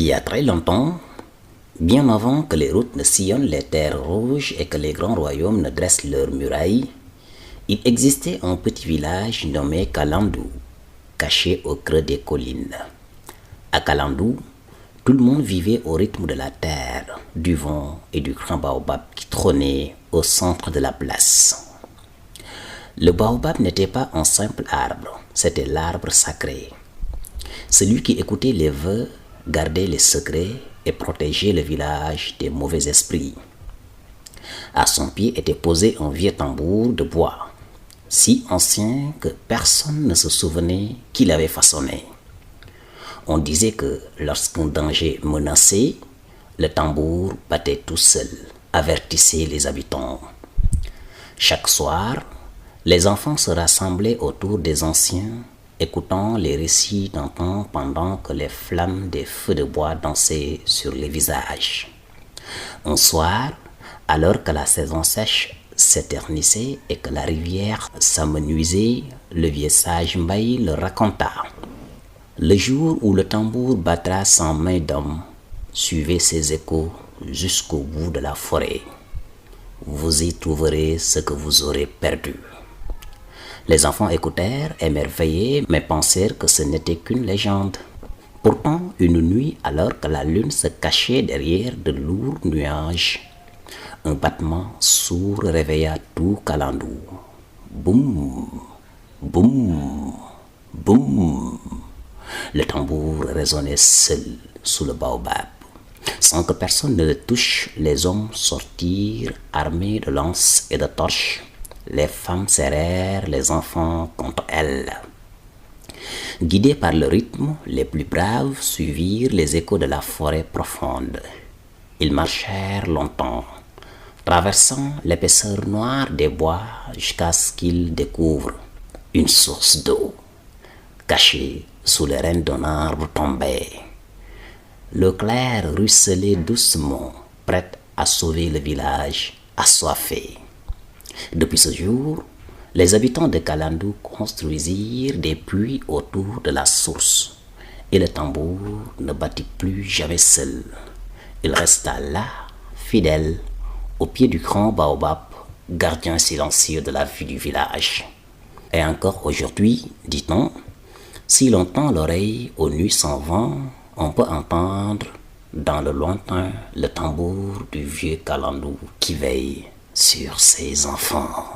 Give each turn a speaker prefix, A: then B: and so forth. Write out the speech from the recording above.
A: y a très longtemps, bien avant que les routes ne sillonnent les terres rouges et que les grands royaumes ne dressent leurs murailles, il existait un petit village nommé Kalandou, caché au creux des collines. À Kalandou, tout le monde vivait au rythme de la terre, du vent et du grand baobab qui trônait au centre de la place. Le baobab n'était pas un simple arbre, c'était l'arbre sacré. Celui qui écoutait les vœux, gardait les secrets et protégeait le village des mauvais esprits. À son pied était posé un vieux tambour de bois, si ancien que personne ne se souvenait qui l'avait façonné. On disait que lorsqu'un danger menaçait, le tambour battait tout seul, avertissait les habitants. Chaque soir, les enfants se rassemblaient autour des anciens, écoutant les récits d'antan pendant que les flammes des feux de bois dansaient sur les visages. Un soir, alors que la saison sèche s'éternissait et que la rivière s'amenuisait, le vieux sage Mbaye le raconta. Le jour où le tambour battra sans main d'homme, suivez ses échos jusqu'au bout de la forêt. Vous y trouverez ce que vous aurez perdu. Les enfants écoutèrent, émerveillés, mais pensèrent que ce n'était qu'une légende. Pourtant, une nuit, alors que la lune se cachait derrière de lourds nuages, un battement sourd réveilla tout Kalandou. Boum, boum, boum. Le tambour résonnait seul sous le baobab. Sans que personne ne le touche, les hommes sortirent armés de lances et de torches. Les femmes serrèrent les enfants contre elles. Guidés par le rythme, les plus braves suivirent les échos de la forêt profonde. Ils marchèrent longtemps, traversant l'épaisseur noire des bois jusqu'à ce qu'ils découvrent une source d'eau, cachée sous les rênes d'un arbre tombé. Le clair ruisselait doucement, prêt à sauver le village assoiffé. Depuis ce jour, les habitants de Kalandou construisirent des puits autour de la source et le tambour ne battit plus jamais seul. Il resta là, fidèle, au pied du grand baobab, gardien silencieux de la vie du village. Et encore aujourd'hui, dit-on, si l'on tend l'oreille aux nuits sans vent, on peut entendre dans le lointain le tambour du vieux Kalandou qui veille sur ses enfants.